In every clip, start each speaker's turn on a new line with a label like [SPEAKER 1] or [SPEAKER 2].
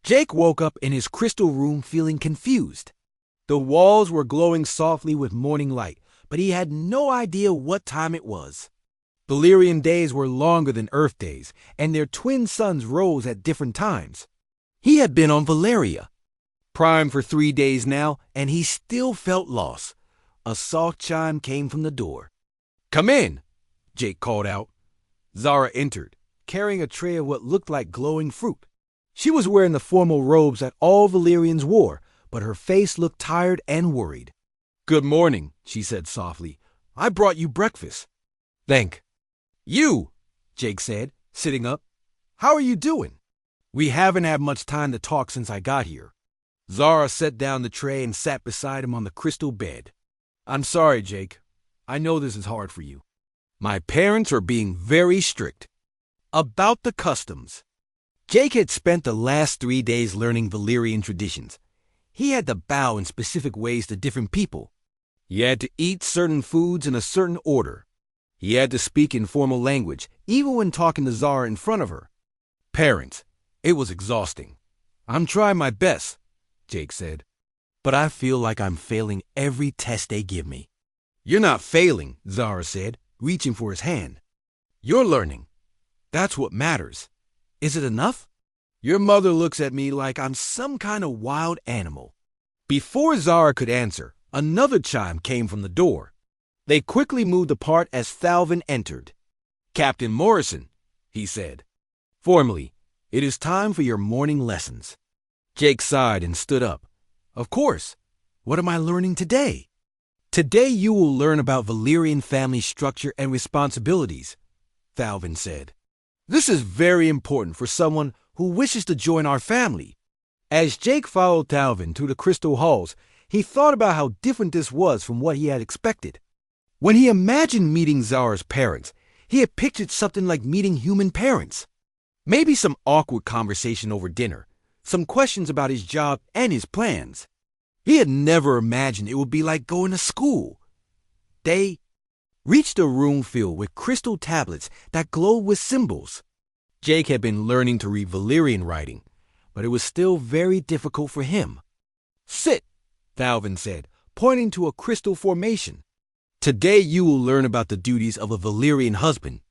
[SPEAKER 1] Jake woke up in his crystal room feeling confused. The walls were glowing softly with morning light, but he had no idea what time it was. Valyrian days were longer than Earth days, and their twin suns rose at different times. He had been on Valyria, primed for 3 days now, and he still felt lost. A soft chime came from the door. "Come in," Jake called out. Zara entered, carrying a tray of what looked like glowing fruit. She was wearing the formal robes that all Valyrians wore, but her face looked tired and worried. "Good morning," she said softly. "I brought you breakfast." "Thank you," Jake said, sitting up. "How are you doing?" "We haven't had much time to talk since I got here." Zara set down the tray and sat beside him on the crystal bed. "I'm sorry, Jake. I know this is hard for you. My parents are being very strict about the customs." Jake had spent the last 3 days learning Valyrian traditions. He had to bow in specific ways to different people. He had to eat certain foods in a certain order. He had to speak in formal language, even when talking to Zara in front of her. Parents, it was exhausting. "I'm trying my best," Jake said, "but I feel like I'm failing every test they give me." "You're not failing," Zara said, reaching for his hand. "You're learning. That's what matters. Is it enough? Your mother looks at me like I'm some kind of wild animal." Before Zara could answer, another chime came from the door. They quickly moved apart as Thalvin entered. "Captain Morrison," he said. "Formally, it is time for your morning lessons." Jake sighed and stood up. "Of course. What am I learning today?" "Today you will learn about Valyrian family structure and responsibilities," Thalvin said. "This is very important for someone who wishes to join our family." As Jake followed Thalvin through the crystal halls, he thought about how different this was from what he had expected. When he imagined meeting Zara's parents, he had pictured something like meeting human parents. Maybe some awkward conversation over dinner, some questions about his job and his plans. He had never imagined it would be like going to school. They reached a room filled with crystal tablets that glowed with symbols. Jake had been learning to read Valyrian writing, but it was still very difficult for him. "Sit," Thalvin said, pointing to a crystal formation. "Today you will learn about the duties of a Valyrian husband."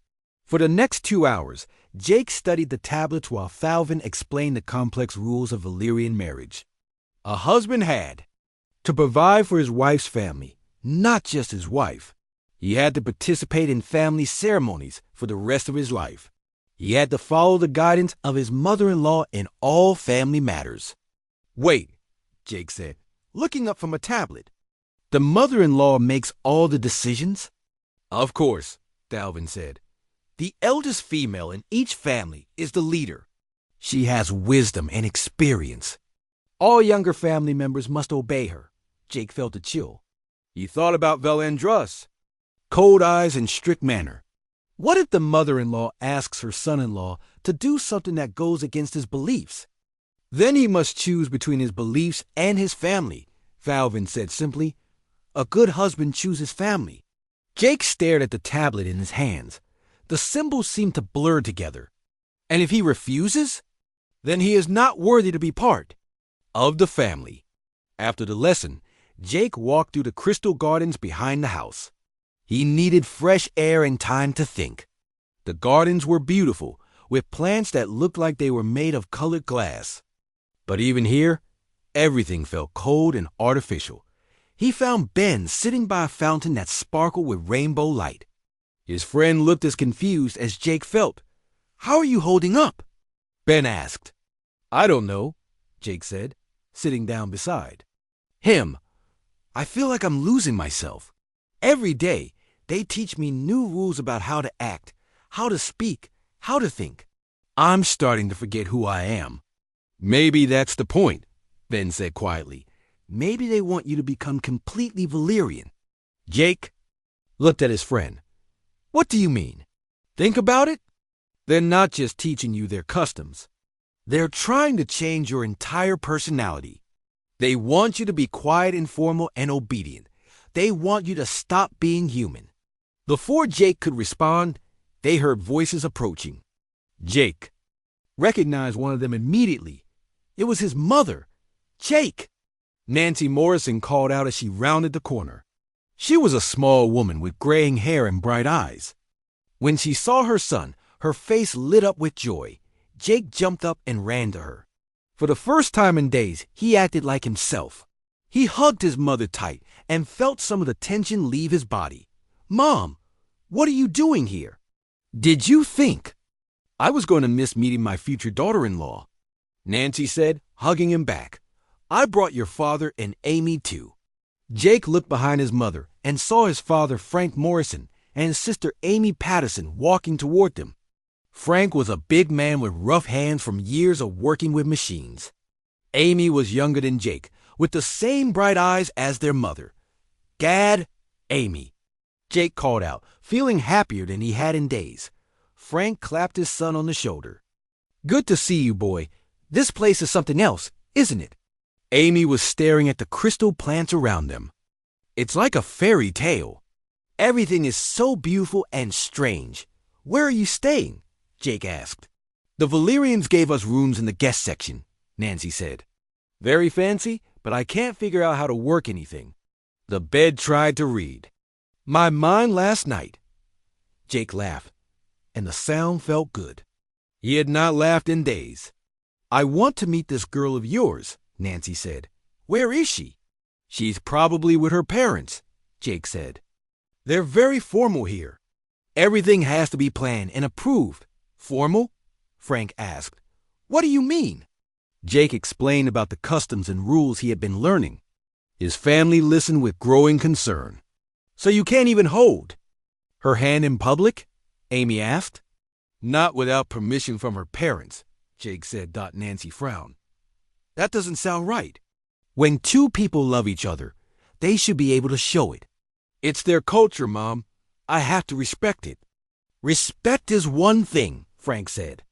[SPEAKER 1] For the next 2 hours, Jake studied the tablets while Thalvin explained the complex rules of Valyrian marriage. A husband had to provide for his wife's family, not just his wife. He had to participate in family ceremonies for the rest of his life. He had to follow the guidance of his mother-in-law in all family matters. "Wait," Jake said, looking up from a tablet. "The mother-in-law makes all the decisions?" "Of course," Thalvin said. "The eldest female in each family is the leader. She has wisdom and experience. All younger family members must obey her." Jake felt a chill. He thought about Velandrus. Cold eyes and strict manner. What if the mother-in-law asks her son-in-law to do something that goes against his beliefs? Then he must choose between his beliefs and his family, Thalvin said simply. A good husband chooses family. Jake stared at the tablet in his hands. The symbols seemed to blur together. And if he refuses, then he is not worthy to be part of the family. After the lesson, Jake walked through the crystal gardens behind the house. He needed fresh air and time to think. The gardens were beautiful, with plants that looked like they were made of colored glass. But even here, everything felt cold and artificial. He found Ben sitting by a fountain that sparkled with rainbow light. His friend looked as confused as Jake felt. "How are you holding up?" Ben asked. "I don't know," Jake said, sitting down beside him. "I feel like I'm losing myself. Every day, they teach me new rules about how to act, how to speak, how to think. I'm starting to forget who I am." "Maybe that's the point," Ben said quietly. "Maybe they want you to become completely Valyrian." Jake looked at his friend. "What do you mean?" "Think about it. They're not just teaching you their customs. They're trying to change your entire personality. They want you to be quiet, informal, and obedient. They want you to stop being human." Before Jake could respond, they heard voices approaching. Jake recognized one of them immediately. It was his mother, Jake. Nancy Morrison called out as she rounded the corner. She was a small woman with graying hair and bright eyes. When she saw her son, her face lit up with joy. Jake jumped up and ran to her. For the first time in days, he acted like himself. He hugged his mother tight and felt some of the tension leave his body. "Mom, what are you doing here?" "Did you think I was going to miss meeting my future daughter-in-law?" Nancy said, hugging him back. "I brought your father and Amy too." Jake looked behind his mother and saw his father, Frank Morrison, and his sister, Amy Patterson, walking toward them. Frank was a big man with rough hands from years of working with machines. Amy was younger than Jake, with the same bright eyes as their mother. "Gad, Amy," Jake called out, feeling happier than he had in days. Frank clapped his son on the shoulder. "Good to see you, boy. This place is something else, isn't it?" Amy was staring at the crystal plants around them. "It's like a fairy tale. Everything is so beautiful and strange. Where are you staying?" Jake asked. "The Valyrians gave us rooms in the guest section," Nancy said. "Very fancy, but I can't figure out how to work anything." The bed tried to read. "My mind last night." Jake laughed, and the sound felt good. He had not laughed in days. "I want to meet this girl of yours," Nancy said. "Where is she?" "She's probably with her parents," Jake said. "They're very formal here. Everything has to be planned and approved." "Formal?" Frank asked. "What do you mean?" Jake explained about the customs and rules he had been learning. His family listened with growing concern. "So you can't even hold her hand in public?" Amy asked. "Not without permission from her parents," Jake said. Nancy frowned. "That doesn't sound right. When two people love each other, they should be able to show it. It's their culture, Mom. I have to respect it." "Respect is one thing," Frank said.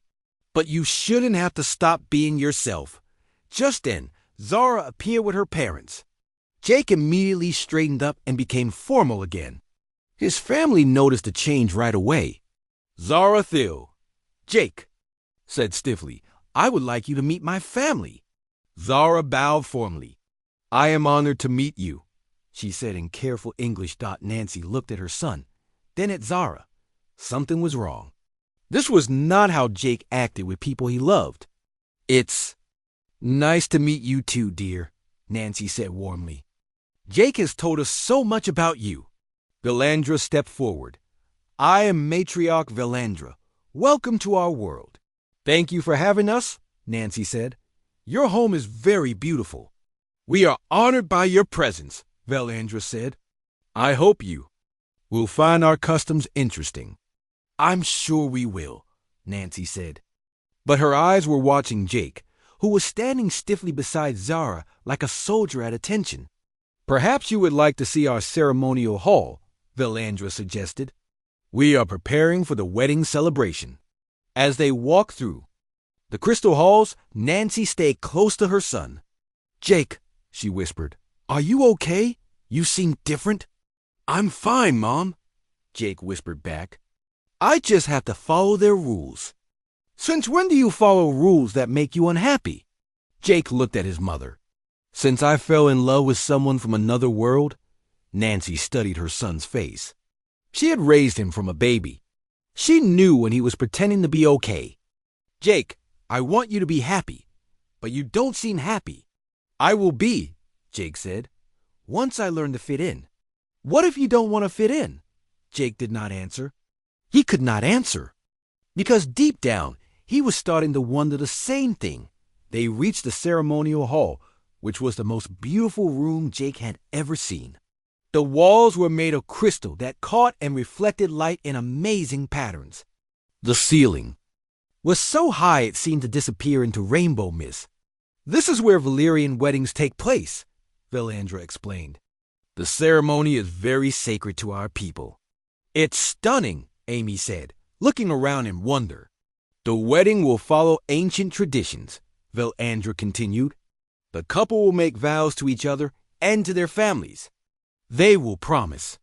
[SPEAKER 1] "But you shouldn't have to stop being yourself." Just then, Zara appeared with her parents. Jake immediately straightened up and became formal again. His family noticed the change right away. "Zara Thiel." "Jake," said stiffly, "I would like you to meet my family." Zara bowed formally. "I am honored to meet you," she said in careful English. Nancy looked at her son, then at Zara. Something was wrong. This was not how Jake acted with people he loved. "It's nice to meet you too, dear," Nancy said warmly. "Jake has told us so much about you." Valandra stepped forward. "I am Matriarch Valandra. Welcome to our world." "Thank you for having us," Nancy said. "Your home is very beautiful." "We are honored by your presence," Valandra said. "I hope you will find our customs interesting." "I'm sure we will," Nancy said. But her eyes were watching Jake, who was standing stiffly beside Zara like a soldier at attention. "Perhaps you would like to see our ceremonial hall," Valandra suggested. "We are preparing for the wedding celebration." As they walked through the crystal halls, Nancy stayed close to her son. "Jake," she whispered, "are you okay? You seem different." "I'm fine, Mom," Jake whispered back. "I just have to follow their rules." "Since when do you follow rules that make you unhappy?" Jake looked at his mother. "Since I fell in love with someone from another world." Nancy studied her son's face. She had raised him from a baby. She knew when he was pretending to be okay. "Jake, I want you to be happy, but you don't seem happy." "I will be," Jake said, "once I learn to fit in." "What if you don't want to fit in?" Jake did not answer. He could not answer, because deep down, he was starting to wonder the same thing. They reached the ceremonial hall, which was the most beautiful room Jake had ever seen. The walls were made of crystal that caught and reflected light in amazing patterns. The ceiling was so high it seemed to disappear into rainbow mist. "This is where Valyrian weddings take place," Valandra explained. "The ceremony is very sacred to our people." "It's stunning," Amy said, looking around in wonder. "The wedding will follow ancient traditions," Valandra continued. "The couple will make vows to each other and to their families. They will promise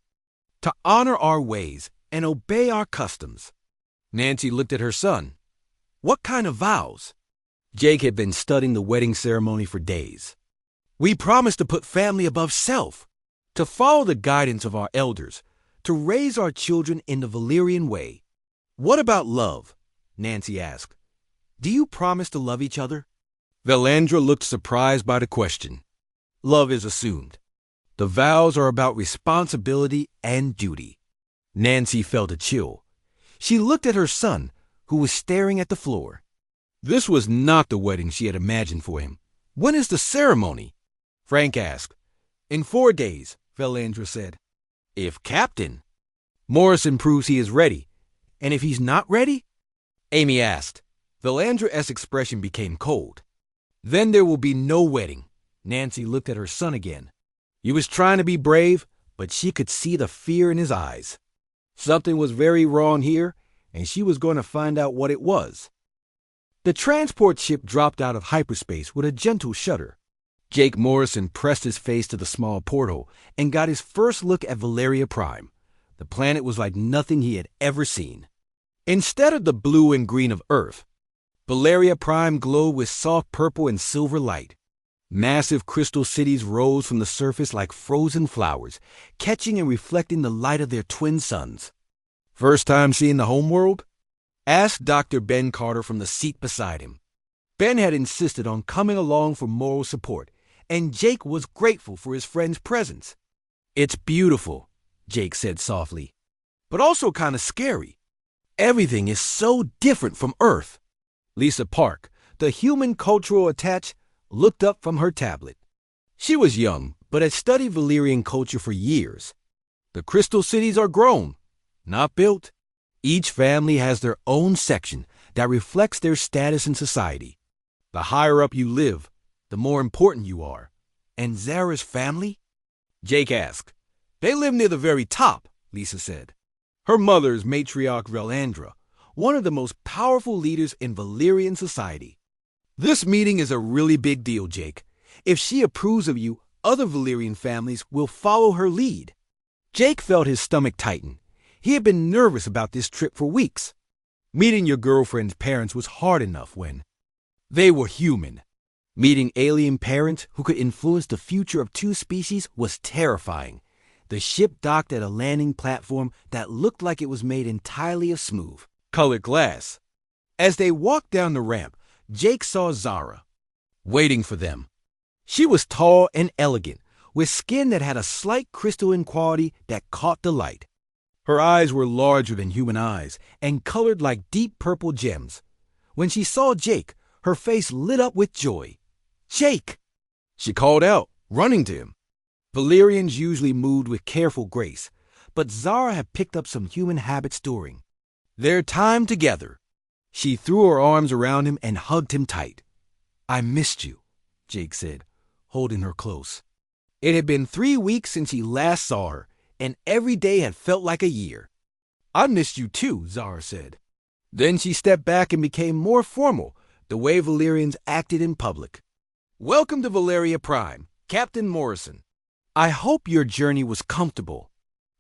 [SPEAKER 1] to honor our ways and obey our customs." Nancy looked at her son. "What kind of vows?" Jake had been studying the wedding ceremony for days. We promised to put family above self, to follow the guidance of our elders, to raise our children in the Valyrian way. What about love? Nancy asked. Do you promise to love each other? Valandra looked surprised by the question. Love is assumed. The vows are about responsibility and duty. Nancy felt a chill. She looked at her son, who was staring at the floor. This was not the wedding she had imagined for him. When is the ceremony? Frank asked. In 4 days, Valandra said. If Captain Morrison proves he is ready, and if he's not ready? Amy asked. Valandra's expression became cold. Then there will be no wedding. Nancy looked at her son again. He was trying to be brave, but she could see the fear in his eyes. Something was very wrong here, and she was going to find out what it was. The transport ship dropped out of hyperspace with a gentle shudder. Jake Morrison pressed his face to the small porthole and got his first look at Valeria Prime. The planet was like nothing he had ever seen. Instead of the blue and green of Earth, Valeria Prime glowed with soft purple and silver light. Massive crystal cities rose from the surface like frozen flowers, catching and reflecting the light of their twin suns. First time seeing the homeworld? Asked Dr. Ben Carter from the seat beside him. Ben had insisted on coming along for moral support, and Jake was grateful for his friend's presence. It's beautiful, Jake said softly, but also kind of scary. Everything is so different from Earth. Lisa Park, the human cultural attach, looked up from her tablet. She was young, but had studied Valyrian culture for years. The crystal cities are grown, not built. Each family has their own section that reflects their status in society. The higher up you live, the more important you are. And Zara's family? Jake asked. They live near the very top, Lisa said. Her mother's matriarch Valandra, one of the most powerful leaders in Valyrian society. This meeting is a really big deal, Jake. If she approves of you, other Valyrian families will follow her lead. Jake felt his stomach tighten. He had been nervous about this trip for weeks. Meeting your girlfriend's parents was hard enough when they were human. Meeting alien parents who could influence the future of 2 species was terrifying. The ship docked at a landing platform that looked like it was made entirely of smooth, colored glass. As they walked down the ramp, Jake saw Zara, waiting for them. She was tall and elegant, with skin that had a slight crystalline quality that caught the light. Her eyes were larger than human eyes and colored like deep purple gems. When she saw Jake, her face lit up with joy. Jake! She called out, running to him. Valyrians usually moved with careful grace, but Zara had picked up some human habits during their time together. She threw her arms around him and hugged him tight. I missed you, Jake said, holding her close. It had been 3 weeks since he last saw her, and every day had felt like a year. I missed you too, Zara said. Then she stepped back and became more formal, the way Valyrians acted in public. Welcome to Valeria Prime, Captain Morrison. I hope your journey was comfortable.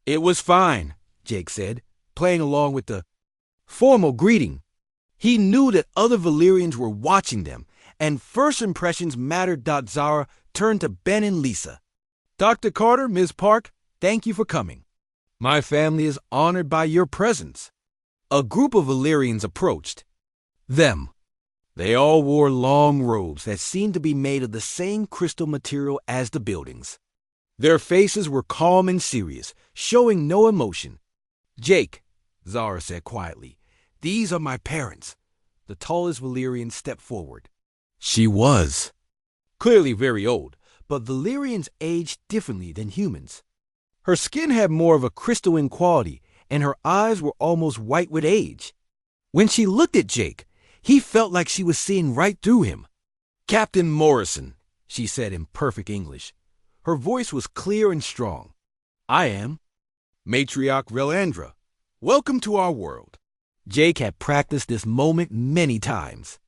[SPEAKER 1] It was fine, Jake said, playing along with the formal greeting. He knew that other Valyrians were watching them, and first impressions mattered. Zara turned to Ben and Lisa. Dr. Carter, Ms. Park, thank you for coming. My family is honored by your presence. A group of Valyrians approached them. They all wore long robes that seemed to be made of the same crystal material as the buildings. Their faces were calm and serious, showing no emotion. Jake, Zara said quietly, these are my parents. The tallest Valyrian stepped forward. She was clearly very old, but Valyrians aged differently than humans. Her skin had more of a crystalline quality, and her eyes were almost white with age. When she looked at Jake, he felt like she was seeing right through him. Captain Morrison, she said in perfect English. Her voice was clear and strong. I am Matriarch Valandra. Welcome to our world. Jake had practiced this moment many times.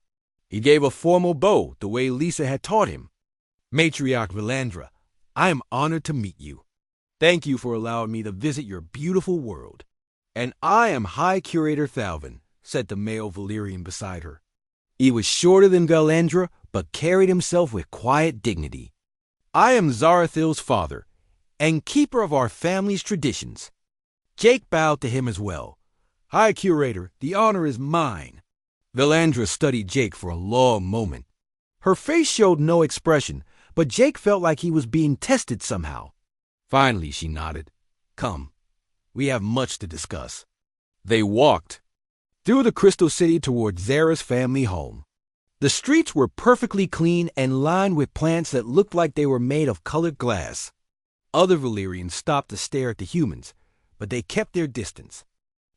[SPEAKER 1] He gave a formal bow the way Lisa had taught him. Matriarch Valandra, I am honored to meet you. Thank you for allowing me to visit your beautiful world. And I am High Curator Thalvin, said the male Valyrian beside her. He was shorter than Valandra, but carried himself with quiet dignity. I am Zarathil's father, and keeper of our family's traditions. Jake bowed to him as well. High Curator, the honor is mine. Valandra studied Jake for a long moment. Her face showed no expression, but Jake felt like he was being tested somehow. Finally, she nodded. Come, we have much to discuss. They walked through the Crystal City toward Zara's family home. The streets were perfectly clean and lined with plants that looked like they were made of colored glass. Other Valyrians stopped to stare at the humans, but they kept their distance.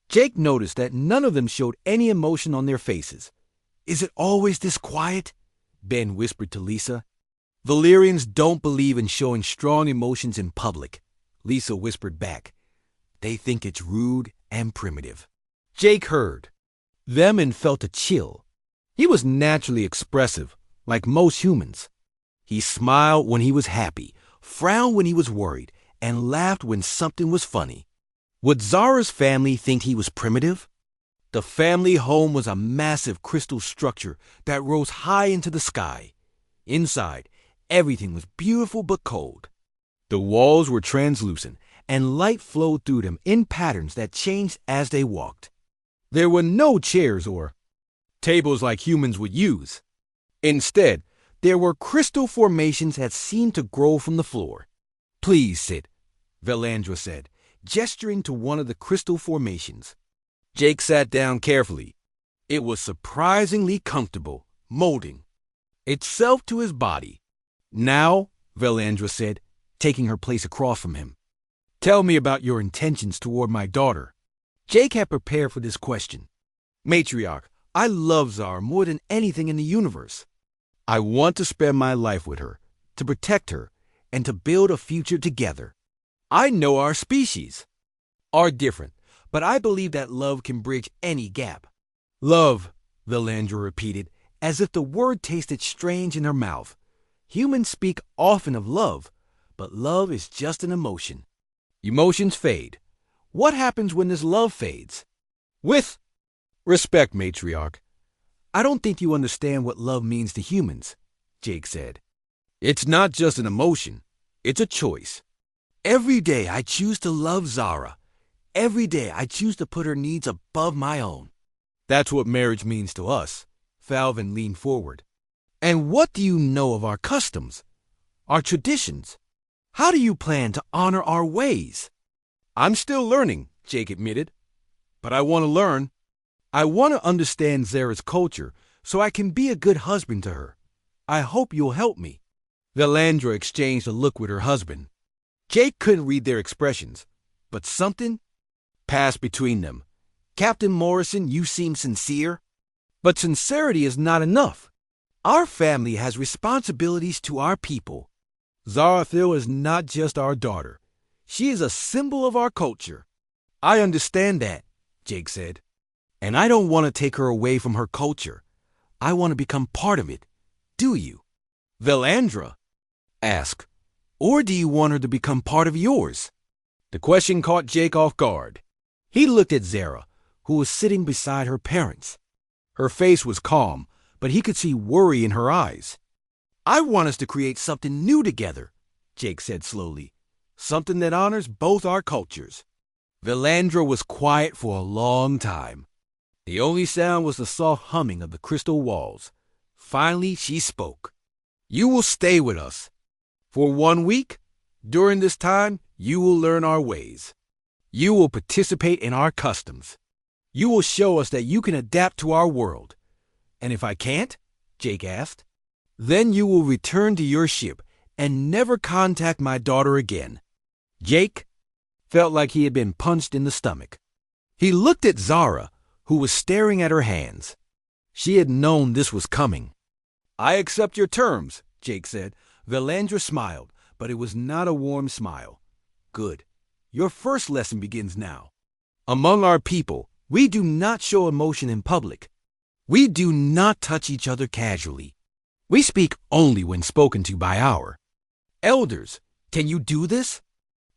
[SPEAKER 1] Jake noticed that none of them showed any emotion on their faces. Is it always this quiet? Ben whispered to Lisa. Valyrians don't believe in showing strong emotions in public, Lisa whispered back. They think it's rude and primitive. Jake heard them and felt a chill. He was naturally expressive, like most humans. He smiled when he was happy, frowned when he was worried, and laughed when something was funny. Would Zara's family think he was primitive? The family home was a massive crystal structure that rose high into the sky. Inside, everything was beautiful but cold. The walls were translucent, and light flowed through them in patterns that changed as they walked. There were no chairs or tables like humans would use. Instead, there were crystal formations that seemed to grow from the floor. Please sit, Valandra said, gesturing to one of the crystal formations. Jake sat down carefully. It was surprisingly comfortable, molding itself to his body. Now, Valandra said, taking her place across from him. Tell me about your intentions toward my daughter. Jake had prepared for this question. Matriarch, I love Zara more than anything in the universe. I want to spend my life with her, to protect her, and to build a future together. I know our species are different, but I believe that love can bridge any gap. Love, Valandra repeated, as if the word tasted strange in her mouth. Humans speak often of love, but love is just an emotion. Emotions fade. What happens when this love fades? With respect, Matriarch, I don't think you understand what love means to humans, Jake said. It's not just an emotion. It's a choice. Every day I choose to love Zara. Every day I choose to put her needs above my own. That's what marriage means to us. Falvin leaned forward. And what do you know of our customs, our traditions? How do you plan to honor our ways? I'm still learning, Jake admitted. But I want to learn. I want to understand Zara's culture so I can be a good husband to her. I hope you'll help me. Valandra exchanged a look with her husband. Jake couldn't read their expressions, but something passed between them. Captain Morrison, you seem sincere. But sincerity is not enough. Our family has responsibilities to our people. Zarathil is not just our daughter. She is a symbol of our culture. I understand that, Jake said. And I don't want to take her away from her culture. I want to become part of it. Do you? Valandra asked. Or do you want her to become part of yours? The question caught Jake off guard. He looked at Zara, who was sitting beside her parents. Her face was calm, but he could see worry in her eyes. I want us to create something new together, Jake said slowly. Something that honors both our cultures. Valandra was quiet for a long time. The only sound was the soft humming of the crystal walls. Finally, she spoke. You will stay with us. For 1 week, during this time, you will learn our ways. You will participate in our customs. You will show us that you can adapt to our world. And if I can't, Jake asked, then you will return to your ship and never contact my daughter again. Jake felt like he had been punched in the stomach. He looked at Zara, who was staring at her hands. She had known this was coming. I accept your terms, Jake said. Valandra smiled, but it was not a warm smile. Good. Your first lesson begins now. Among our people, we do not show emotion in public. We do not touch each other casually. We speak only when spoken to by our elders. Can you do this?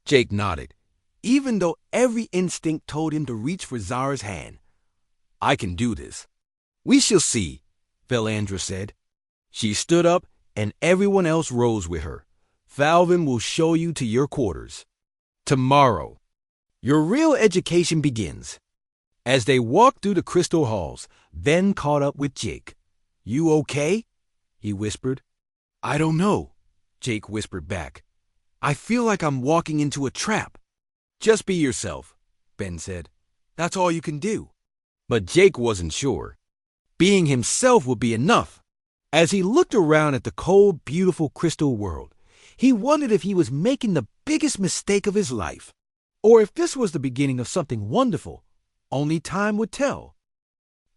[SPEAKER 1] Jake nodded, even though every instinct told him to reach for Zara's hand. I can do this. We shall see, Velandra said. She stood up, and everyone else rose with her. Falvin will show you to your quarters. Tomorrow, your real education begins. As they walked through the crystal halls, Ben caught up with Jake. You okay? He whispered. I don't know, Jake whispered back. I feel like I'm walking into a trap. Just be yourself, Ben said. That's all you can do. But Jake wasn't sure. Being himself would be enough. As he looked around at the cold, beautiful crystal world, he wondered if he was making the biggest mistake of his life, or if this was the beginning of something wonderful. Only time would tell.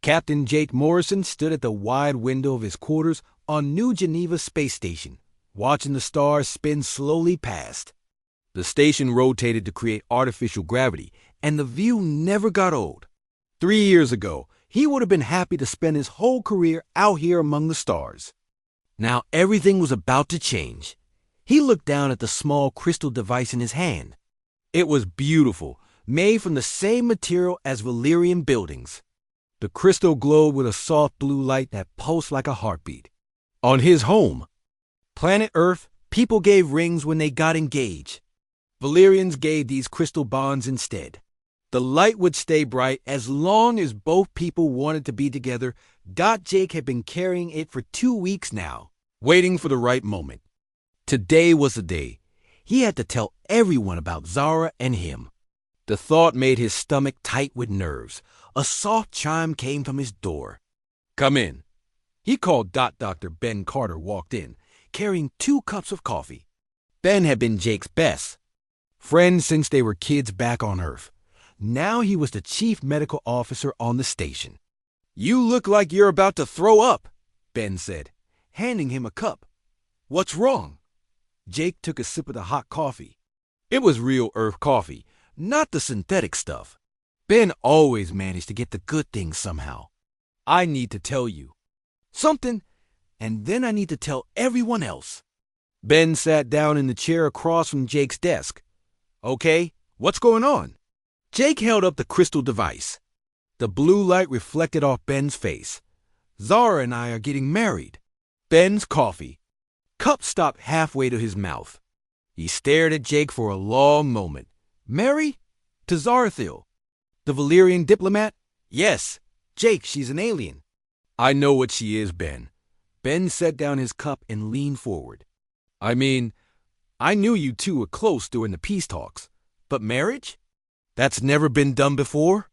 [SPEAKER 1] Captain Jake Morrison stood at the wide window of his quarters on New Geneva Space Station, watching the stars spin slowly past. The station rotated to create artificial gravity, and the view never got old. 3 years ago, he would have been happy to spend his whole career out here among the stars. Now everything was about to change. He looked down at the small crystal device in his hand. It was beautiful, made from the same material as Valyrian buildings. The crystal glowed with a soft blue light that pulsed like a heartbeat. On his home, planet Earth, people gave rings when they got engaged. Valyrians gave these crystal bonds instead. The light would stay bright as long as both people wanted to be together. Jake had been carrying it for 2 weeks now, waiting for the right moment. Today was the day. He had to tell everyone about Zara and him. The thought made his stomach tight with nerves. A soft chime came from his door. Come in. He called. Dr. Ben Carter walked in, carrying 2 cups of coffee. Ben had been Jake's best friend since they were kids back on Earth. Now he was the chief medical officer on the station. You look like you're about to throw up, Ben said, handing him a cup. What's wrong? Jake took a sip of the hot coffee. It was real Earth coffee, not the synthetic stuff. Ben always managed to get the good things somehow. I need to tell you something, and then I need to tell everyone else. Ben sat down in the chair across from Jake's desk. Okay, what's going on? Jake held up the crystal device. The blue light reflected off Ben's face. Zara and I are getting married. Ben's coffee cup stopped halfway to his mouth. He stared at Jake for a long moment. Marry? To Zarathil, the Valyrian diplomat? Yes. Jake, she's an alien. I know what she is, Ben. Ben set down his cup and leaned forward. I mean, I knew you two were close during the peace talks. But marriage? That's never been done before?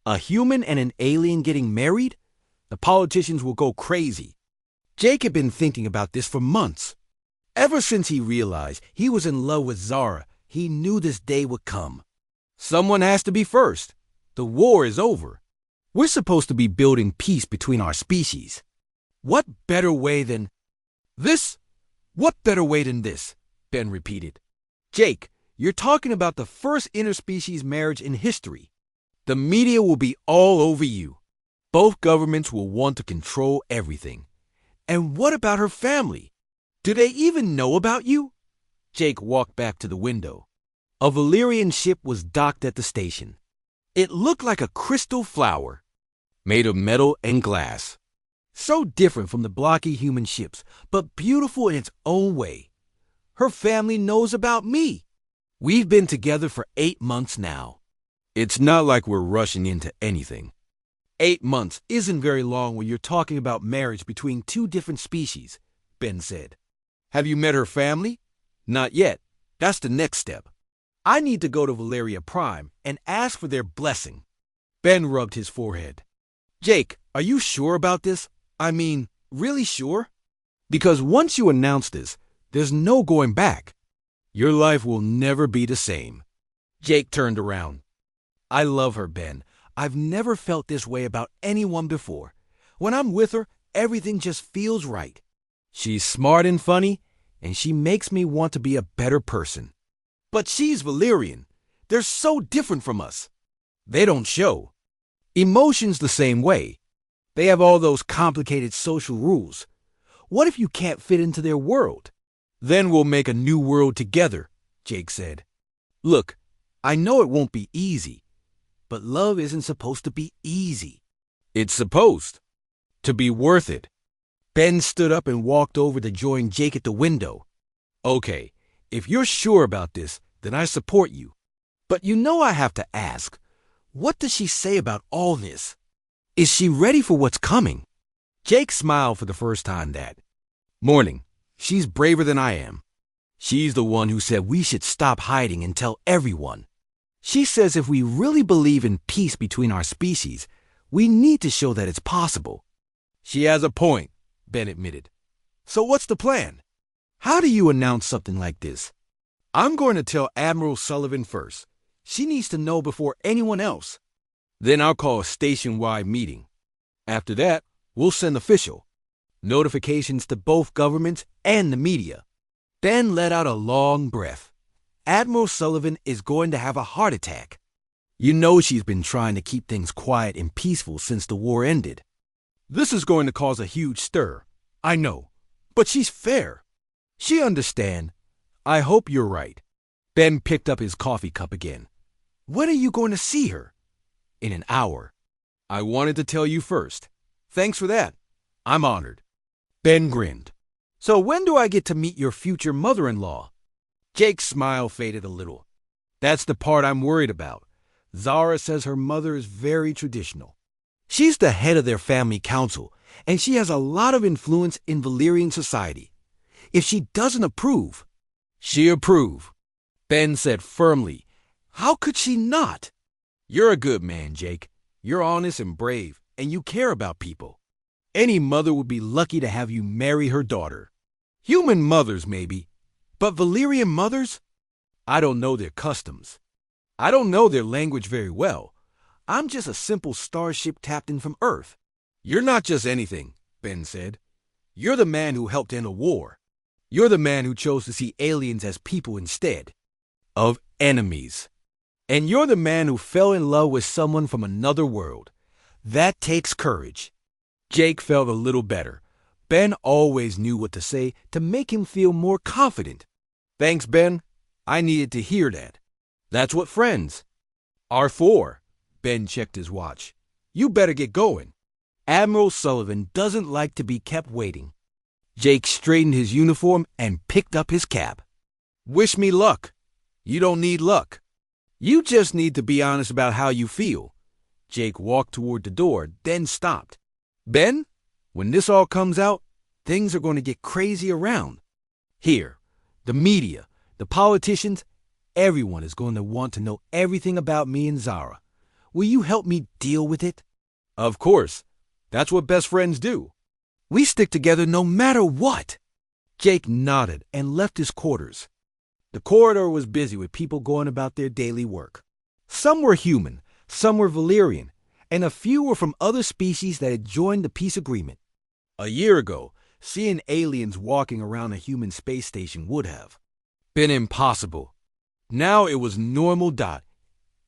[SPEAKER 1] A human and an alien getting married? The politicians will go crazy. Jake had been thinking about this for months. Ever since he realized he was in love with Zara, he knew this day would come. Someone has to be first. The war is over. We're supposed to be building peace between our species. What better way than this? What better way than this? Ben repeated. Jake, you're talking about the first interspecies marriage in history. The media will be all over you. Both governments will want to control everything. And what about her family? Do they even know about you? Jake walked back to the window. A Valyrian ship was docked at the station. It looked like a crystal flower, made of metal and glass. So different from the blocky human ships, but beautiful in its own way. Her family knows about me. We've been together for 8 months now. It's not like we're rushing into anything. 8 months isn't very long when you're talking about marriage between 2 different species, Ben said. Have you met her family? Not yet. That's the next step. I need to go to Valeria Prime and ask for their blessing. Ben rubbed his forehead. Jake, are you sure about this? I mean, really sure? Because once you announce this, there's no going back. Your life will never be the same. Jake turned around. I love her, Ben. I've never felt this way about anyone before. When I'm with her, everything just feels right. She's smart and funny, and she makes me want to be a better person. But she's Valyrian. They're so different from us. They don't show. Emotions the same way. They have all those complicated social rules. What if you can't fit into their world? Then we'll make a new world together, Jake said. Look, I know it won't be easy, but love isn't supposed to be easy. It's supposed to be worth it. Ben stood up and walked over to join Jake at the window. Okay, if you're sure about this, then I support you. But you know I have to ask, what does she say about all this? Is she ready for what's coming? Jake smiled for the first time that morning. She's braver than I am. She's the one who said we should stop hiding and tell everyone. She says if we really believe in peace between our species, we need to show that it's possible. She has a point, Ben admitted. So what's the plan? How do you announce something like this? I'm going to tell Admiral Sullivan first. She needs to know before anyone else. Then I'll call a station-wide meeting. After that, we'll send official notifications to both governments and the media. Ben let out a long breath. Admiral Sullivan is going to have a heart attack. You know she's been trying to keep things quiet and peaceful since the war ended. This is going to cause a huge stir. I know. But she's fair. She understands. I hope you're right. Ben picked up his coffee cup again. When are you going to see her? In an hour. I wanted to tell you first. Thanks for that. I'm honored. Ben grinned. So when do I get to meet your future mother-in-law? Jake's smile faded a little. That's the part I'm worried about. Zara says her mother is very traditional. She's the head of their family council, and she has a lot of influence in Valyrian society. If she doesn't approve, she approve. Ben said firmly. How could she not? You're a good man, Jake. You're honest and brave, and you care about people. Any mother would be lucky to have you marry her daughter. Human mothers, maybe, but Valyrian mothers? I don't know their customs. I don't know their language very well. I'm just a simple starship captain from Earth. You're not just anything, Ben said. You're the man who helped end a war. You're the man who chose to see aliens as people instead of enemies. And you're the man who fell in love with someone from another world. That takes courage. Jake felt a little better. Ben always knew what to say to make him feel more confident. Thanks, Ben. I needed to hear that. That's what friends are for. Ben checked his watch. You better get going. Admiral Sullivan doesn't like to be kept waiting. Jake straightened his uniform and picked up his cap. Wish me luck. You don't need luck. You just need to be honest about how you feel. Jake walked toward the door, then stopped. Ben, when this all comes out, things are going to get crazy around. Here, the media, the politicians, everyone is going to want to know everything about me and Zara. Will you help me deal with it? Of course. That's what best friends do. We stick together no matter what. Jake nodded and left his quarters. The corridor was busy with people going about their daily work. Some were human, some were Valyrian, and a few were from other species that had joined the peace agreement. A year ago, seeing aliens walking around a human space station would have been impossible. Now it was normal.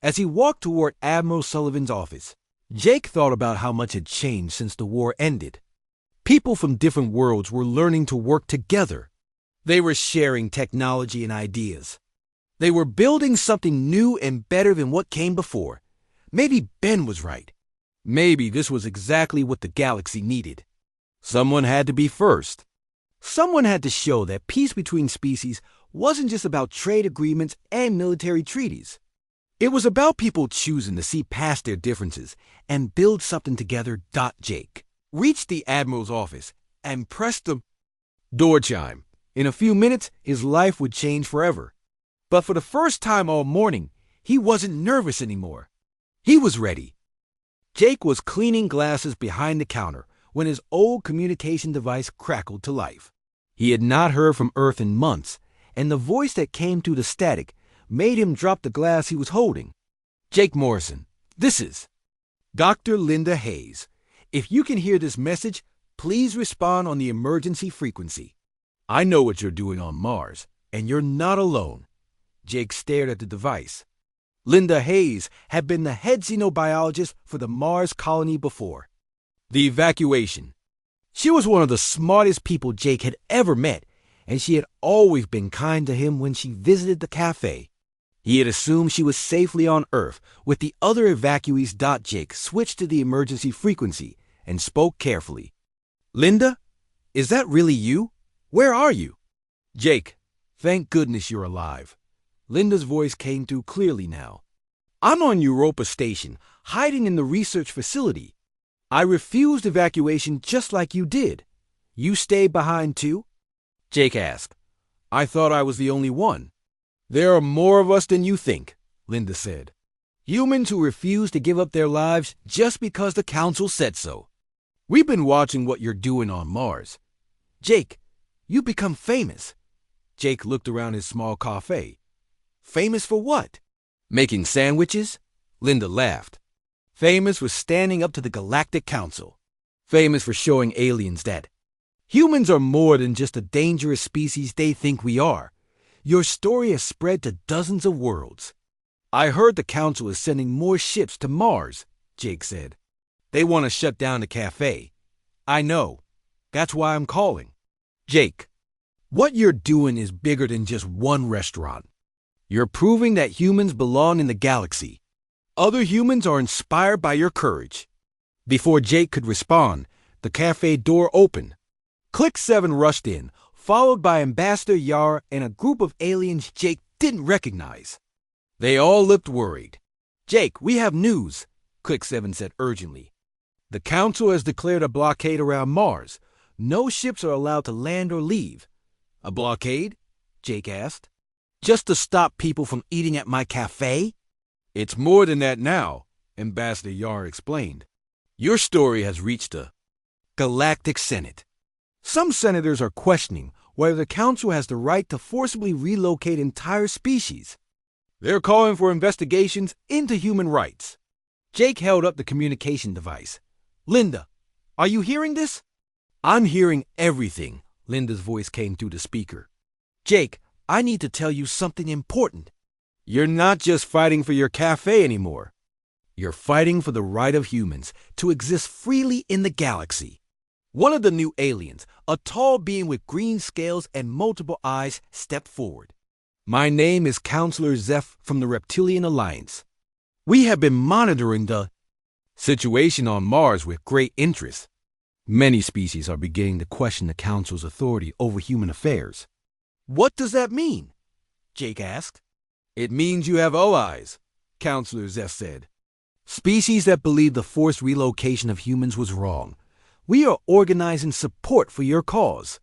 [SPEAKER 1] As he walked toward Admiral Sullivan's office, Jake thought about how much had changed since the war ended. People from different worlds were learning to work together. They were sharing technology and ideas. They were building something new and better than what came before. Maybe Ben was right. Maybe this was exactly what the galaxy needed. Someone had to be first. Someone had to show that peace between species wasn't just about trade agreements and military treaties. It was about people choosing to see past their differences and build something together. Jake reached the Admiral's office and pressed the door chime. In a few minutes, his life would change forever. But for the first time all morning, he wasn't nervous anymore. He was ready. Jake was cleaning glasses behind the counter when his old communication device crackled to life. He had not heard from Earth in months, and the voice that came through the static made him drop the glass he was holding. Jake Morrison, this is Dr. Linda Hayes. If you can hear this message, please respond on the emergency frequency. I know what you're doing on Mars, and you're not alone. Jake stared at the device. Linda Hayes had been the head xenobiologist for the Mars colony before the evacuation. She was one of the smartest people Jake had ever met, and she had always been kind to him when she visited the cafe. He had assumed she was safely on Earth with the other evacuees. Jake switched to the emergency frequency and spoke carefully. Linda, Is that really you? Where are you? Jake, thank goodness you're alive. Linda's voice came through clearly now. I'm on Europa Station, hiding in the research facility. I refused evacuation just like you did. You stayed behind too? Jake asked. I thought I was the only one. There are more of us than you think, Linda said. Humans who refuse to give up their lives just because the council said so. We've been watching what you're doing on Mars. Jake, you've become famous. Jake looked around his small cafe. Famous for what? Making sandwiches? Linda laughed. Famous for standing up to the Galactic Council. Famous for showing aliens that humans are more than just a dangerous species they think we are. Your story has spread to dozens of worlds. I heard the Council is sending more ships to Mars, Jake said. They want to shut down the cafe. I know. That's why I'm calling. Jake, what you're doing is bigger than just one restaurant. You're proving that humans belong in the galaxy. Other humans are inspired by your courage. Before Jake could respond, the cafe door opened. Click 7 rushed in, followed by Ambassador Yar and a group of aliens Jake didn't recognize. They all looked worried. Jake, we have news, Click 7 said urgently. The Council has declared a blockade around Mars. No ships are allowed to land or leave. A blockade? Jake asked. Just to stop people from eating at my cafe? It's more than that now, Ambassador Yar explained. Your story has reached the Galactic Senate. Some senators are questioning whether the Council has the right to forcibly relocate entire species. They're calling for investigations into human rights. Jake held up the communication device. Linda, are you hearing this? I'm hearing everything, Linda's voice came through the speaker. Jake, I need to tell you something important. You're not just fighting for your cafe anymore. You're fighting for the right of humans to exist freely in the galaxy. One of the new aliens, a tall being with green scales and multiple eyes, stepped forward. My name is Counselor Zeph from the Reptilian Alliance. We have been monitoring the situation on Mars with great interest. Many species are beginning to question the Council's authority over human affairs. What does that mean? Jake asked. It means you have allies, Counselor Zeph said. Species that believe the forced relocation of humans was wrong. We are organizing support for your cause.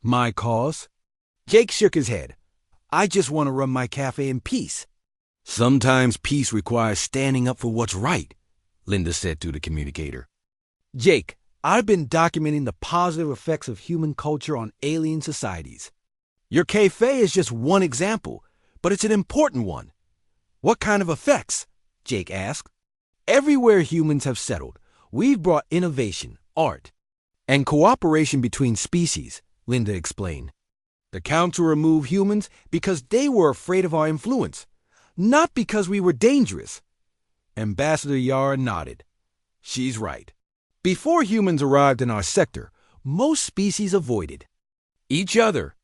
[SPEAKER 1] My cause? Jake shook his head. I just want to run my cafe in peace. Sometimes peace requires standing up for what's right, Linda said through the communicator. Jake, I've been documenting the positive effects of human culture on alien societies. Your cafe is just one example, but it's an important one. What kind of effects? Jake asked. Everywhere humans have settled, we've brought innovation, art, and cooperation between species, Linda explained. The Council removed humans because they were afraid of our influence, not because we were dangerous. Ambassador Yara nodded. She's right. Before humans arrived in our sector, most species avoided each other.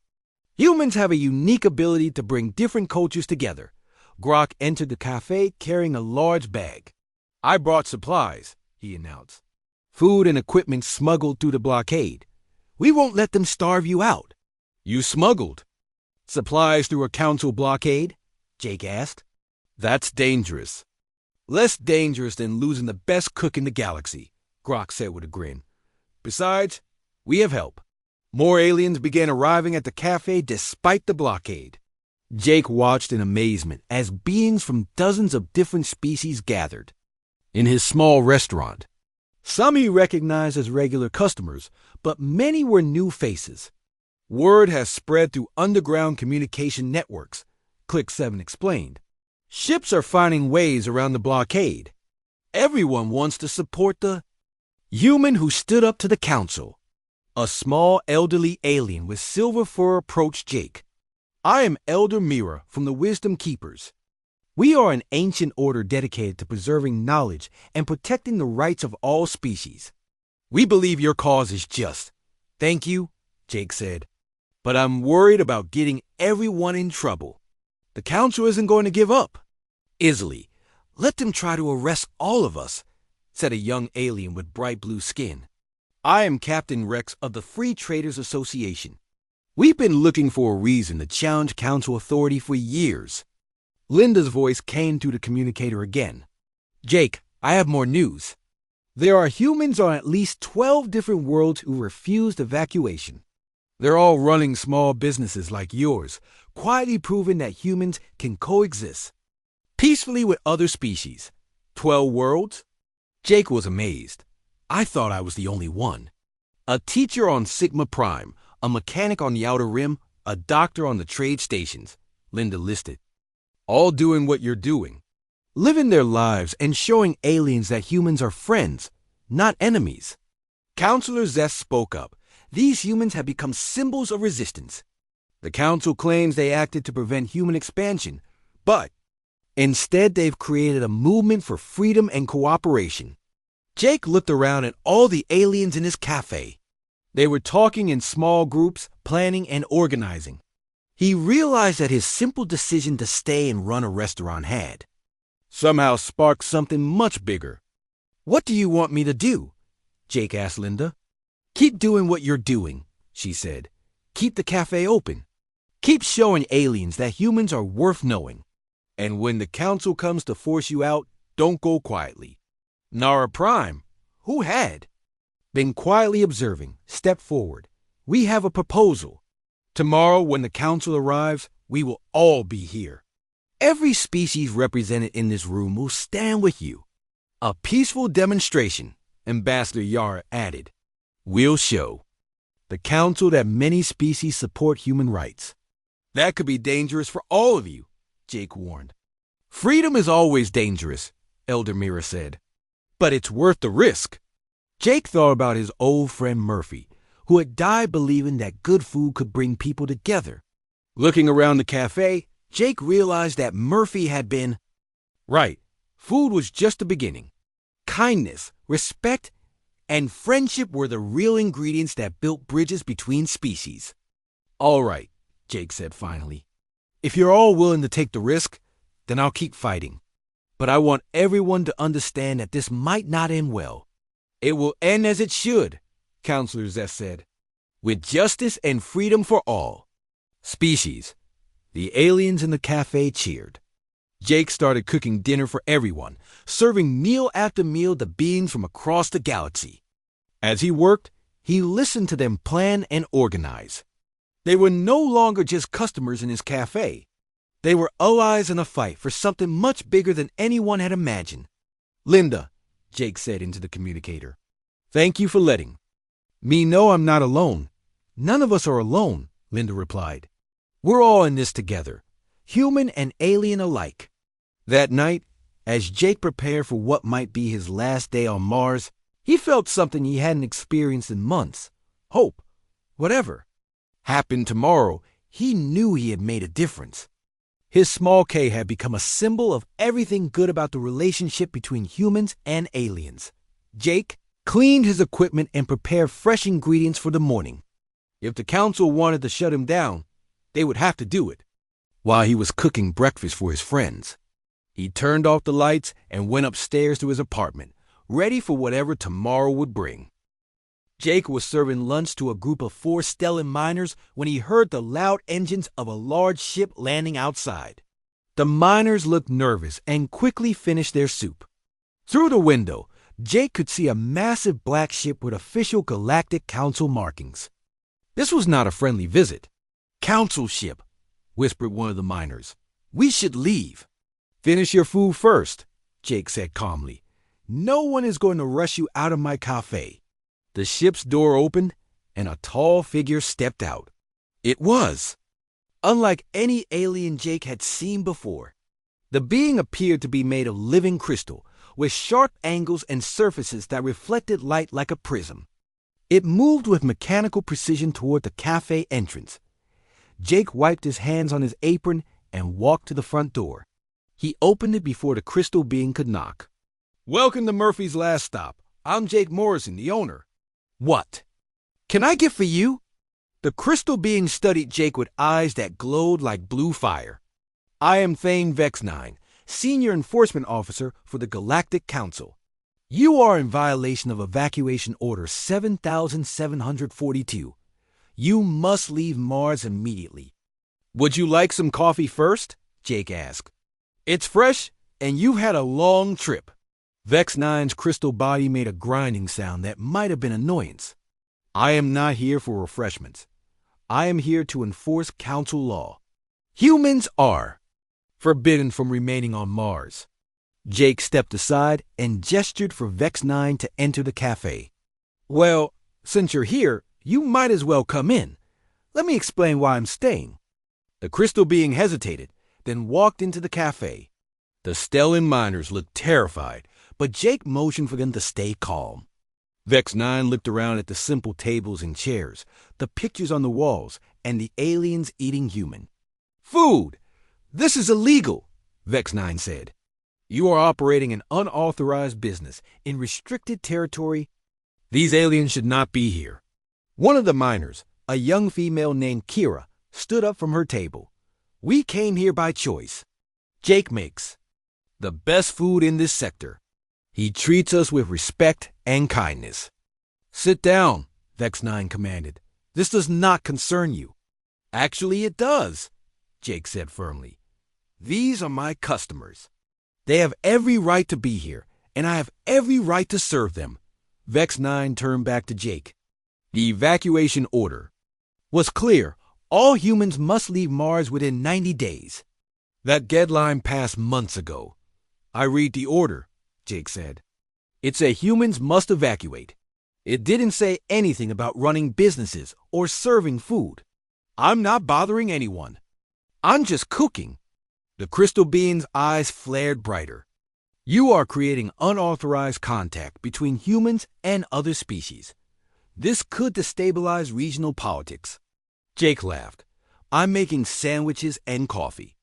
[SPEAKER 1] Humans have a unique ability to bring different cultures together. Grok entered the cafe carrying a large bag. I brought supplies, he announced. Food and equipment smuggled through the blockade. We won't let them starve you out. You smuggled supplies through a Council blockade? Jake asked. That's dangerous. Less dangerous than losing the best cook in the galaxy, Grok said with a grin. Besides, we have help. More aliens began arriving at the cafe despite the blockade. Jake watched in amazement as beings from dozens of different species gathered in his small restaurant. Some he recognized as regular customers, but many were new faces. Word has spread through underground communication networks, Click 7 explained. Ships are finding ways around the blockade. Everyone wants to support the human who stood up to the Council. A small elderly alien with silver fur approached Jake. I am Elder Mira from the Wisdom Keepers. We are an ancient order dedicated to preserving knowledge and protecting the rights of all species. We believe your cause is just. Thank you, Jake said. But I'm worried about getting everyone in trouble. The Council isn't going to give up easily. Let them try to arrest all of us, said a young alien with bright blue skin. I am Captain Rex of the Free Traders Association. We've been looking for a reason to challenge Council authority for years. Linda's voice came through the communicator again. Jake, I have more news. There are humans on at least 12 different worlds who refused evacuation. They're all running small businesses like yours, quietly proving that humans can coexist peacefully with other species. 12 worlds? Jake was amazed. I thought I was the only one. A teacher on Sigma Prime, a mechanic on the Outer Rim, a doctor on the trade stations, Linda listed. All doing what you're doing. Living their lives and showing aliens that humans are friends, not enemies. Counselor Zest spoke up. These humans have become symbols of resistance. The Council claims they acted to prevent human expansion, but instead they've created a movement for freedom and cooperation. Jake looked around at all the aliens in his cafe. They were talking in small groups, planning and organizing. He realized that his simple decision to stay and run a restaurant had somehow sparked something much bigger. What do you want me to do? Jake asked Linda. Keep doing what you're doing, she said. Keep the cafe open. Keep showing aliens that humans are worth knowing. And when the Council comes to force you out, don't go quietly. Nara Prime, who had been quietly observing, stepped forward. We have a proposal. Tomorrow, when the Council arrives, we will all be here. Every species represented in this room will stand with you. A peaceful demonstration, Ambassador Yara added, will show the Council that many species support human rights. That could be dangerous for all of you, Jake warned. Freedom is always dangerous, Elder Mira said. But it's worth the risk. Jake thought about his old friend Murphy, who had died believing that good food could bring people together. Looking around the cafe, Jake realized that Murphy had been right. Food was just the beginning. Kindness, respect, and friendship were the real ingredients that built bridges between species. All right, Jake said finally. If you're all willing to take the risk, then I'll keep fighting. But I want everyone to understand that this might not end well. It will end as it should, Counselor Zest said, with justice and freedom for all species. The aliens in the cafe cheered. Jake started cooking dinner for everyone, serving meal after meal to beings from across the galaxy. As he worked, he listened to them plan and organize. They were no longer just customers in his cafe. They were allies in a fight for something much bigger than anyone had imagined. Linda, Jake said into the communicator, thank you for letting me know I'm not alone. None of us are alone, Linda replied. We're all in this together, human and alien alike. That night, as Jake prepared for what might be his last day on Mars, he felt something he hadn't experienced in months. Hope, whatever happened tomorrow, he knew he had made a difference. His small K had become a symbol of everything good about the relationship between humans and aliens. Jake cleaned his equipment and prepared fresh ingredients for the morning. If the Council wanted to shut him down, they would have to do it. While he was cooking breakfast for his friends, he turned off the lights and went upstairs to his apartment, ready for whatever tomorrow would bring. Jake was serving lunch to a group of 4 Stellan miners when he heard the loud engines of a large ship landing outside. The miners looked nervous and quickly finished their soup. Through the window, Jake could see a massive black ship with official Galactic Council markings. This was not a friendly visit. Council ship, whispered one of the miners. We should leave. Finish your food first, Jake said calmly. No one is going to rush you out of my cafe. The ship's door opened, and a tall figure stepped out. It was unlike any alien Jake had seen before. The being appeared to be made of living crystal, with sharp angles and surfaces that reflected light like a prism. It moved with mechanical precision toward the cafe entrance. Jake wiped his hands on his apron and walked to the front door. He opened it before the crystal being could knock. Welcome to Murphy's Last Stop. I'm Jake Morrison, the owner. What can I get for you? The crystal being studied Jake with eyes that glowed like blue fire. I am Thane Vex9, Senior Enforcement Officer for the Galactic Council. You are in violation of Evacuation Order 7742. You must leave Mars immediately. Would you like some coffee first? Jake asked. It's fresh, and you've had a long trip. Vex 9's crystal body made a grinding sound that might have been annoyance. I am not here for refreshments. I am here to enforce council law. Humans are forbidden from remaining on Mars. Jake stepped aside and gestured for Vex 9 to enter the cafe. Well, since you're here, you might as well come in. Let me explain why I'm staying. The crystal being hesitated, then walked into the cafe. The Stellan miners looked terrified, but Jake motioned for them to stay calm. Vex 9 looked around at the simple tables and chairs, the pictures on the walls, and the aliens eating human. Food! This is illegal, Vex 9 said. You are operating an unauthorized business in restricted territory. These aliens should not be here. One of the miners, a young female named Kira, stood up from her table. We came here by choice. Jake makes the best food in this sector. He treats us with respect and kindness. Sit down, Vex 9 commanded. This does not concern you. Actually, it does, Jake said firmly. These are my customers. They have every right to be here, and I have every right to serve them. Vex 9 turned back to Jake. The evacuation order was clear. All humans must leave Mars within 90 days. That deadline passed months ago. I read the order, Jake said. It said humans must evacuate. It didn't say anything about running businesses or serving food. I'm not bothering anyone. I'm just cooking. The crystal being's eyes flared brighter. You are creating unauthorized contact between humans and other species. This could destabilize regional politics. Jake laughed. I'm making sandwiches and coffee.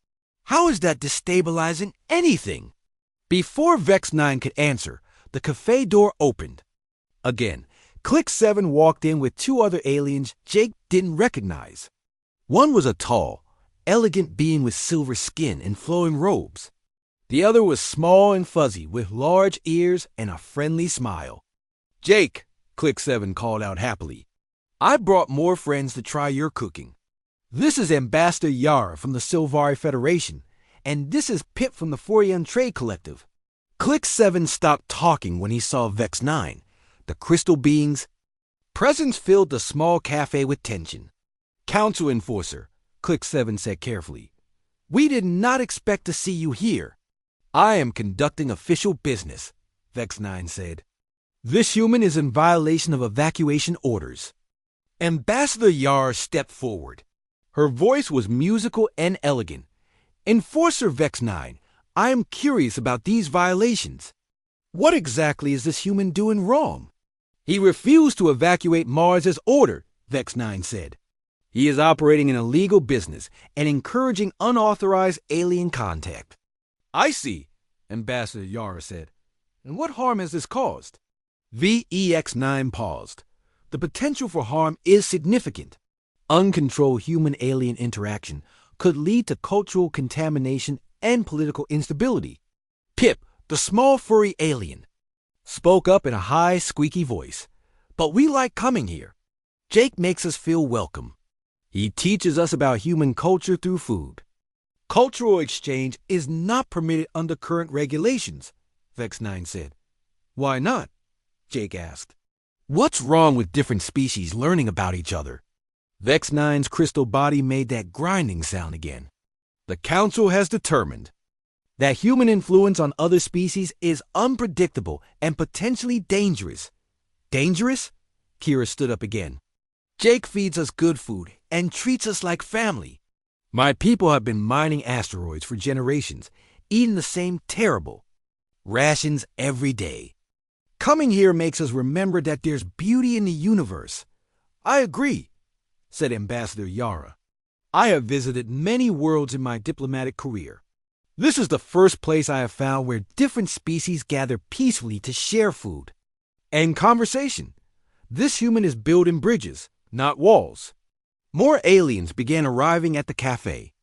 [SPEAKER 1] How is that destabilizing anything? Before Vex 9 could answer, the cafe door opened. Again, Click 7 walked in with two other aliens Jake didn't recognize. One was a tall, elegant being with silver skin and flowing robes. The other was small and fuzzy with large ears and a friendly smile. Jake, Click 7 called out happily. I brought more friends to try your cooking. This is Ambassador Yara from the Silvari Federation, and this is Pip from the Forian Trade Collective. Click 7 stopped talking when he saw Vex 9. The crystal being's presence filled the small cafe with tension. Council Enforcer, Click 7 said carefully. We did not expect to see you here. I am conducting official business, Vex 9 said. This human is in violation of evacuation orders. Ambassador Yar stepped forward. Her voice was musical and elegant. Enforcer Vex 9, I am curious about these violations. What exactly is this human doing wrong? He refused to evacuate Mars as ordered, Vex 9 said. He is operating an illegal business and encouraging unauthorized alien contact. I see, Ambassador Yara said. And what harm has this caused? VEX9 paused. The potential for harm is significant. Uncontrolled human-alien interaction could lead to cultural contamination and political instability. Pip, the small furry alien, spoke up in a high, squeaky voice. But we like coming here. Jake makes us feel welcome. He teaches us about human culture through food. Cultural exchange is not permitted under current regulations, Vex 9 said. Why not? Jake asked. What's wrong with different species learning about each other? Vex 9's crystal body made that grinding sound again. The Council has determined that human influence on other species is unpredictable and potentially dangerous. Dangerous? Kira stood up again. Jake feeds us good food and treats us like family. My people have been mining asteroids for generations, eating the same terrible rations every day. Coming here makes us remember that there's beauty in the universe. I agree, said Ambassador Yara. I have visited many worlds in my diplomatic career. This is the first place I have found where different species gather peacefully to share food and conversation. This human is building bridges, not walls. More aliens began arriving at the cafe.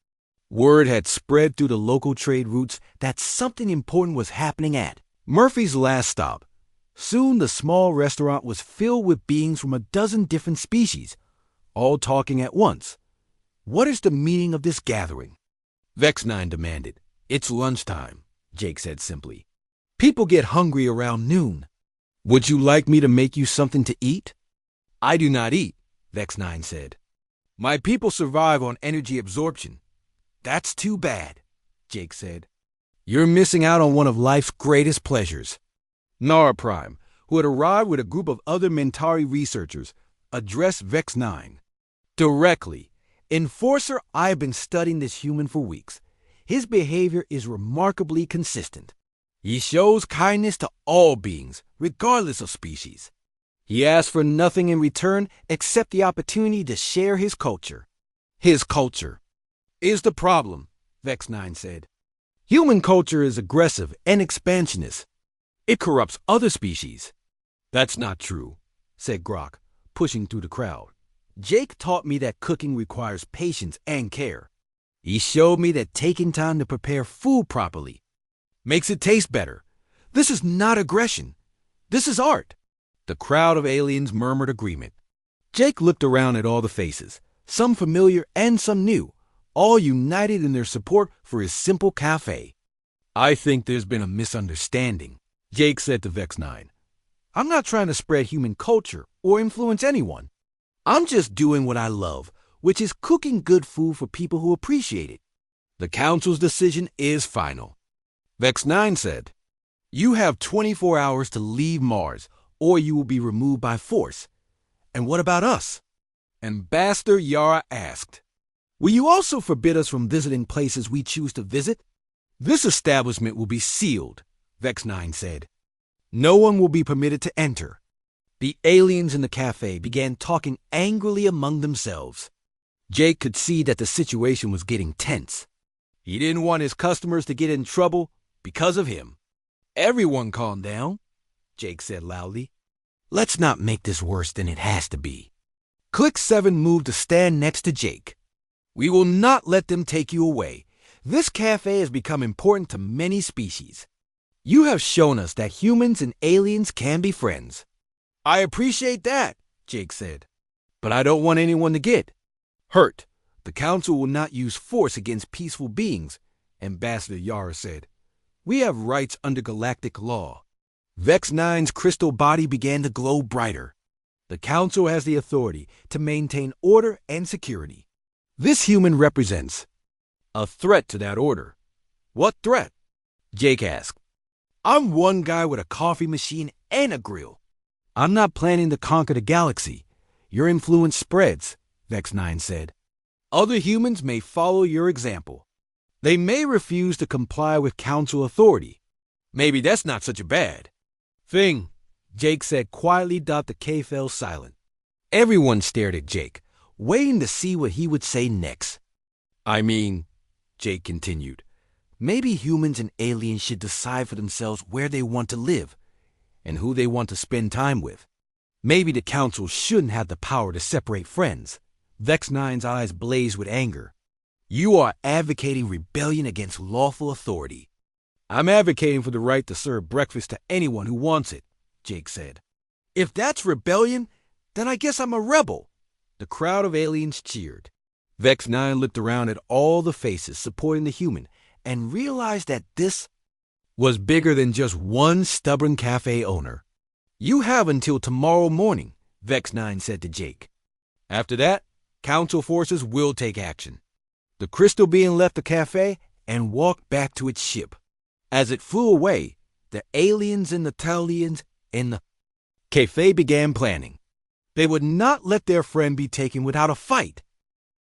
[SPEAKER 1] Word had spread through the local trade routes that something important was happening at Murphy's last stop, Soon the small restaurant was filled with beings from a dozen different species, all talking at once. "What is the meaning of this gathering?" Vex9 demanded. "It's lunchtime," Jake said simply. "People get hungry around noon. Would you like me to make you something to eat?" "I do not eat," Vex9 said. "My people survive on energy absorption." "That's too bad," Jake said. "You're missing out on one of life's greatest pleasures." Nara Prime, who had arrived with a group of other Mentari researchers, addressed Vex9 directly. "Enforcer, I have been studying this human for weeks. His behavior is remarkably consistent. He shows kindness to all beings, regardless of species. He asks for nothing in return except the opportunity to share his culture." "His culture is the problem," Vex9 said. "Human culture is aggressive and expansionist. It corrupts other species." "That's not true," said Grok, pushing through the crowd. "Jake taught me that cooking requires patience and care. He showed me that taking time to prepare food properly makes it taste better. This is not aggression. This is art." The crowd of aliens murmured agreement. Jake looked around at all the faces, some familiar and some new, all united in their support for his simple cafe. "I think there's been a misunderstanding," Jake said to Vex9. "I'm not trying to spread human culture or influence anyone. I'm just doing what I love, which is cooking good food for people who appreciate it. The council's decision is final." Vex9 said, "You have 24 hours to leave Mars, or you will be removed by force." "And what about us?" Ambassador Yara asked. "Will you also forbid us from visiting places we choose to visit?" "This establishment will be sealed," Vex9 said. "No one will be permitted to enter." The aliens in the cafe began talking angrily among themselves. Jake could see that the situation was getting tense. He didn't want his customers to get in trouble because of him. "Everyone calm down," Jake said loudly. "Let's not make this worse than it has to be." Click 7 moved to stand next to Jake. "We will not let them take you away. This cafe has become important to many species. You have shown us that humans and aliens can be friends." "I appreciate that," Jake said. "But I don't want anyone to get hurt. The council will not use force against peaceful beings," Ambassador Yara said. "We have rights under galactic law." Vex9's crystal body began to glow brighter. "The council has the authority to maintain order and security. This human represents a threat to that order." "What threat?" Jake asked. "I'm one guy with a coffee machine and a grill. I'm not planning to conquer the galaxy. Your influence spreads," Vex9 said. "Other humans may follow your example. They may refuse to comply with council authority. Maybe that's not such a bad thing," Jake said quietly. The K fell silent. Everyone stared at Jake, waiting to see what he would say next. "I mean," Jake continued, "maybe humans and aliens should decide for themselves where they want to live and who they want to spend time with. Maybe the council shouldn't have the power to separate friends." Vex9's eyes blazed with anger. "You are advocating rebellion against lawful authority." "I'm advocating for the right to serve breakfast to anyone who wants it," Jake said. "If that's rebellion, then I guess I'm a rebel." The crowd of aliens cheered. Vex9 looked around at all the faces supporting the human and realized that this was bigger than just one stubborn cafe owner. "You have until tomorrow morning," Vex9 said to Jake. "After that, council forces will take action." The crystal being left the cafe and walked back to its ship. As it flew away, the aliens and the Talians in the cafe began planning. They would not let their friend be taken without a fight.